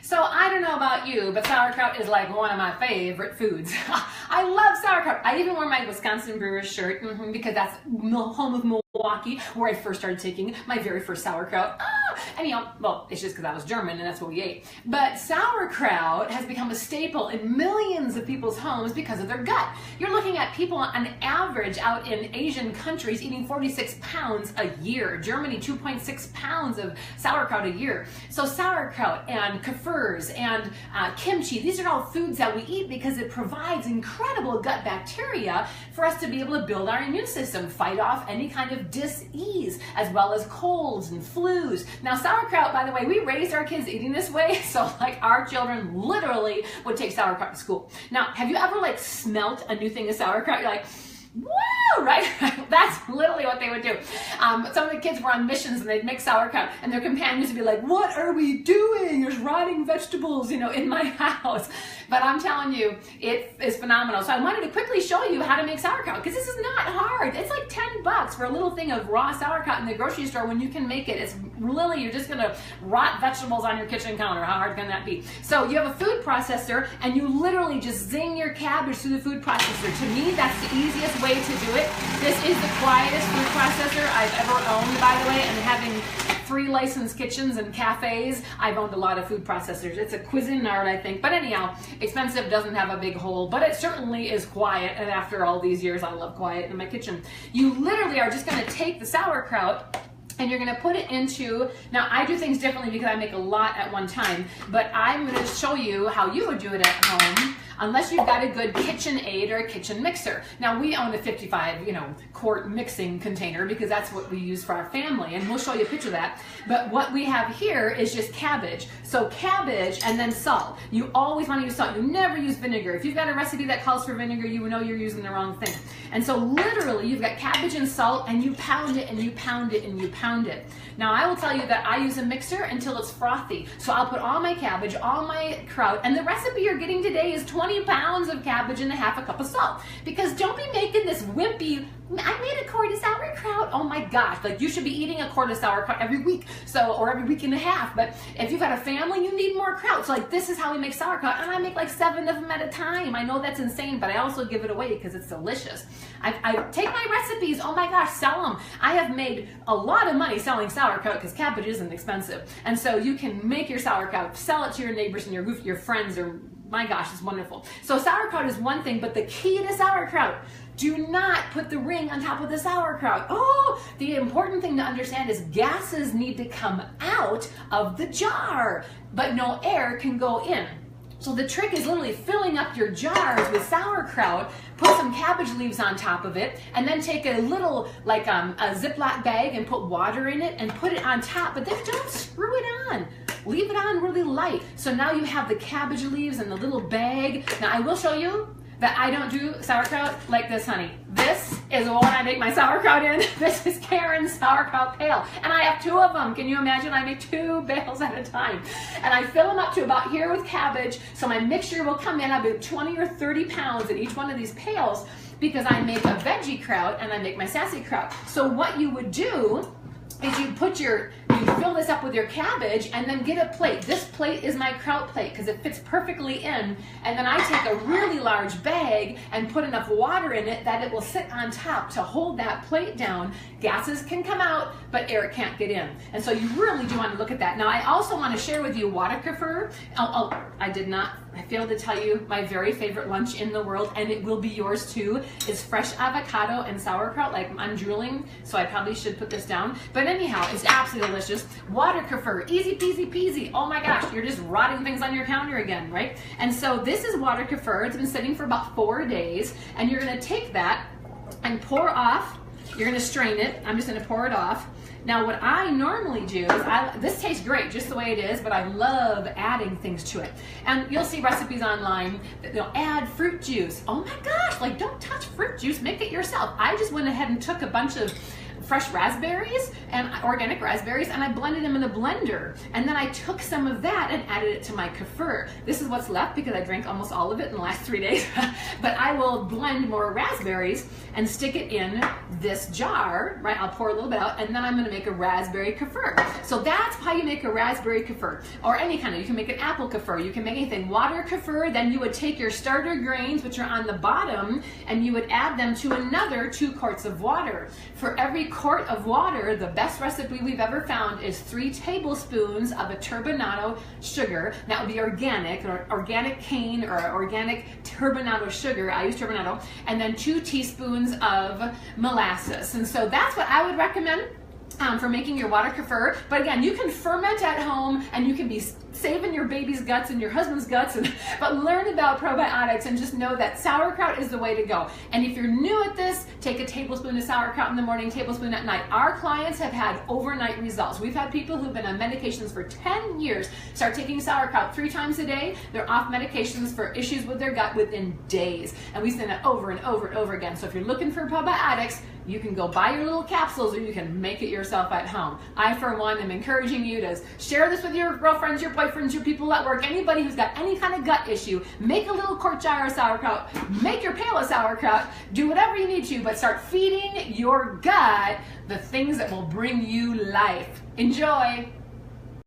So I don't know about you, but sauerkraut is like one of my favorite foods. I love sauerkraut. I even wore my Wisconsin Brewers shirt because that's home of Milwaukee, where I first started taking my very first sauerkraut. Anyhow, well, it's just because I was German and that's what we ate. But sauerkraut has become a staple in millions of people's homes because of their gut. You're looking at people on average out in Asian countries eating 46 pounds a year. Germany, 2.6 pounds of sauerkraut a year. So sauerkraut and kefirs and kimchi, these are all foods that we eat because it provides incredible gut bacteria for us to be able to build our immune system, fight off any kind of dis-ease, as well as colds and flus. Now sauerkraut, by the way, we raised our kids eating this way, so like our children literally would take sauerkraut to school. Now, have you ever like smelt a new thing of sauerkraut? You're like, woo, right? That's literally what they would do. Some of the kids were on missions and they'd make sauerkraut and their companions would be like, what are we doing? There's rotting vegetables, you know, in my house. But I'm telling you, it is phenomenal. So I wanted to quickly show you how to make sauerkraut because this is not hard. It's like $10 for a little thing of raw sauerkraut in the grocery store when you can make it. It's really, you're just gonna rot vegetables on your kitchen counter. How hard can that be? So you have a food processor and you literally just zing your cabbage through the food processor. To me, that's the easiest way to do it. This is the quietest food processor I've ever owned, by the way, and having 3 licensed kitchens and cafes, I've owned a lot of food processors. It's a Cuisinart, I think, but anyhow, expensive, doesn't have a big hole, but it certainly is quiet, and after all these years, I love quiet in my kitchen. You literally are just gonna take the sauerkraut and you're gonna put it into, now I do things differently because I make a lot at one time, but I'm gonna show you how you would do it at home, unless you've got a good KitchenAid or a kitchen mixer. Now we own a 55, quart mixing container because that's what we use for our family, and we'll show you a picture of that. But what we have here is just cabbage. So cabbage and then salt. You always want to use salt. You never use vinegar. If you've got a recipe that calls for vinegar, you know you're using the wrong thing. And so literally you've got cabbage and salt and you pound it and you pound it and you pound it. Now I will tell you that I use a mixer until it's frothy. So I'll put all my cabbage, all my kraut, and the recipe you're getting today is 20 pounds of cabbage and a half a cup of salt. Because don't be making this wimpy, I made a quart of sauerkraut. Oh my gosh, like you should be eating a quart of sauerkraut every week, or every week and a half. But if you've got a family, you need more kraut. So like this is how we make sauerkraut, and I make like 7 of them at a time. I know that's insane, but I also give it away because it's delicious. I take my recipes, oh my gosh, sell them. I have made a lot of money selling sauerkraut because cabbage isn't expensive. And so you can make your sauerkraut, sell it to your neighbors and your friends, or my gosh, it's wonderful. So sauerkraut is one thing, but the key to sauerkraut, do not put the ring on top of the sauerkraut. Oh, the important thing to understand is gases need to come out of the jar, but no air can go in. So the trick is literally filling up your jars with sauerkraut, put some cabbage leaves on top of it, and then take a little, like a Ziploc bag and put water in it and put it on top, but then don't screw it on. Leave it on really light. So now you have the cabbage leaves and the little bag. Now I will show you that I don't do sauerkraut like this, honey. This is what I make my sauerkraut in. This is Karen's sauerkraut pail. And I have 2 of them. Can you imagine? I make 2 bales at a time. And I fill them up to about here with cabbage. So my mixture will come in about 20 or 30 pounds in each one of these pails because I make a veggie kraut and I make my sassy kraut. So what you would do is you fill this up with your cabbage and then get a plate. This plate is my kraut plate because it fits perfectly in. And then I take a really large bag and put enough water in it that it will sit on top to hold that plate down. Gases can come out, but air can't get in. And so you really do want to look at that. Now I also want to share with you water kefir. I failed to tell you my very favorite lunch in the world, and it will be yours too, is fresh avocado and sauerkraut. Like I'm drooling, so I probably should put this down. But anyhow, it's absolutely delicious. Water kefir, easy peasy peasy. Oh my gosh, you're just rotting things on your counter again, right? And so this is water kefir. It's been sitting for about 4 days, and you're gonna take that and pour off. You're gonna strain it. I'm just gonna pour it off. Now what I normally do is, this tastes great just the way it is, but I love adding things to it. And you'll see recipes online that they'll add fruit juice. Oh my gosh, like don't touch fruit juice, make it yourself. I just went ahead and took a bunch of fresh raspberries and organic raspberries, and I blended them in a blender. And then I took some of that and added it to my kefir. This is what's left because I drank almost all of it in the last 3 days. But I will blend more raspberries and stick it in this jar, right? I'll pour a little bit out, and then I'm gonna make a raspberry kefir. So that's how you make a raspberry kefir, or any kind of, you can make an apple kefir, you can make anything. Water kefir, then you would take your starter grains, which are on the bottom, and you would add them to another 2 quarts of water. For every quart of water, the best recipe we've ever found is 3 tablespoons of a turbinado sugar. That would be organic, or organic cane, or organic turbinado sugar. I use turbinado. And then 2 teaspoons of molasses. And so that's what I would recommend for making your water kefir. But again, you can ferment at home, and you can be saving your baby's guts and your husband's guts, but learn about probiotics and just know that sauerkraut is the way to go. And if you're new at this, take a tablespoon of sauerkraut in the morning, tablespoon at night. Our clients have had overnight results. We've had people who've been on medications for 10 years start taking sauerkraut 3 times a day. They're off medications for issues with their gut within days. And we send it over and over and over again. So if you're looking for probiotics, you can go buy your little capsules, or you can make it yourself at home. I, for one, am encouraging you to share this with your girlfriends, your boyfriends, your people at work, anybody who's got any kind of gut issue. Make a little quart jar of sauerkraut, make your pail of sauerkraut, do whatever you need to, but start feeding your gut the things that will bring you life. Enjoy.